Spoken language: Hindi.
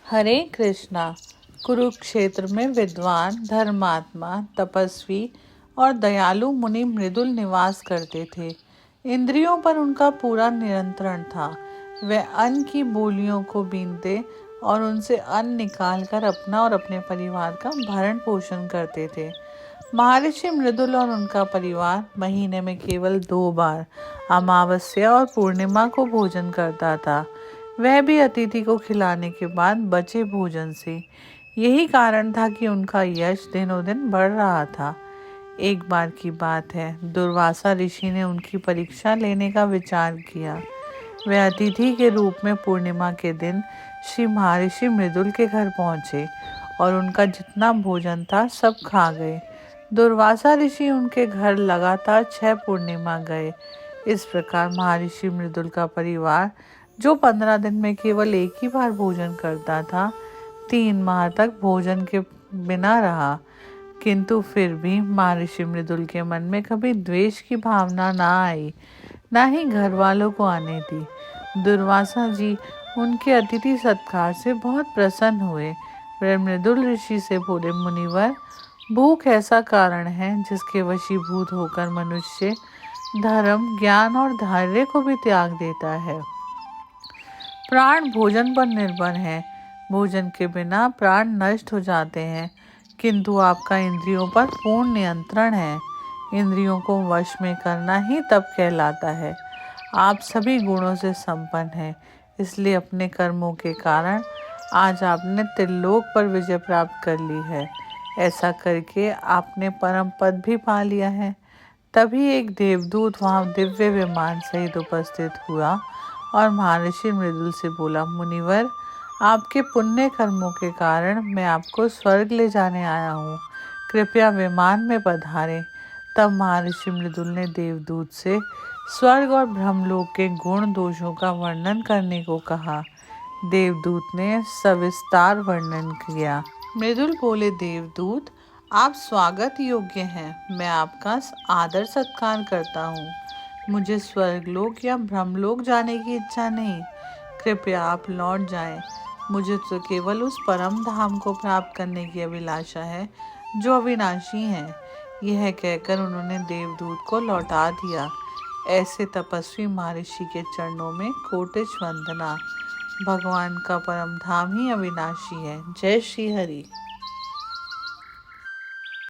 हरे कृष्णा। कुरुक्षेत्र में विद्वान, धर्मात्मा, तपस्वी और दयालु मुनि मृदुल निवास करते थे। इंद्रियों पर उनका पूरा नियंत्रण था। वे अन्न की बोलियों को बीनते और उनसे अन्न निकालकर अपना और अपने परिवार का भरण पोषण करते थे। महर्षि मृदुल और उनका परिवार महीने में केवल 2 बार, अमावस्या और पूर्णिमा को भोजन करता था। वह भी अतिथि को खिलाने के बाद बचे भोजन से। यही कारण था कि उनका यश दिनों दिन बढ़ रहा था। एक बार की बात है, दुर्वासा ऋषि ने उनकी परीक्षा लेने का विचार किया। वे अतिथि के रूप में पूर्णिमा के दिन श्री महर्षि मृदुल के घर पहुंचे और उनका जितना भोजन था सब खा गए। दुर्वासा ऋषि उनके घर लगातार 6 पूर्णिमा गए। इस प्रकार महर्षि मृदुल का परिवार, जो 15 दिन में केवल एक ही बार भोजन करता था, 3 माह तक भोजन के बिना रहा। किंतु फिर भी महर्षि मृदुल के मन में कभी द्वेष की भावना ना आई, ना ही घर वालों को आने दी। दुर्वासा जी उनके अतिथि सत्कार से बहुत प्रसन्न हुए। वे मृदुल ऋषि से बोले, मुनिवर, भूख ऐसा कारण है जिसके वशीभूत होकर मनुष्य धर्म, ज्ञान और धैर्य को भी त्याग देता है। प्राण भोजन पर निर्भर है। भोजन के बिना प्राण नष्ट हो जाते हैं, किंतु आपका इंद्रियों पर पूर्ण नियंत्रण है। इंद्रियों को वश में करना ही तप कहलाता है। आप सभी गुणों से संपन्न हैं, इसलिए अपने कर्मों के कारण आज आपने त्रिलोक पर विजय प्राप्त कर ली है। ऐसा करके आपने परम पद भी पा लिया है। तभी एक देवदूत वहां दिव्य विमान सहित उपस्थित हुआ और महर्षि मृदुल से बोला, मुनिवर, आपके पुण्य कर्मों के कारण मैं आपको स्वर्ग ले जाने आया हूँ। कृपया विमान में पधारें। तब महर्षि मृदुल ने देवदूत से स्वर्ग और ब्रह्मलोक के गुण दोषों का वर्णन करने को कहा। देवदूत ने सविस्तार वर्णन किया। मृदुल बोले, देवदूत, आप स्वागत योग्य हैं। मैं आपका आदर सत्कार करता हूँ। मुझे स्वर्गलोक या ब्रह्मलोक जाने की इच्छा नहीं। कृपया आप लौट जाएं। मुझे तो केवल उस परम धाम को प्राप्त करने की अभिलाषा है जो अविनाशी है। यह कहकर उन्होंने देवदूत को लौटा दिया। ऐसे तपस्वी महर्षि के चरणों में कोटिश वंदना। भगवान का परम धाम ही अविनाशी है। जय श्री हरि।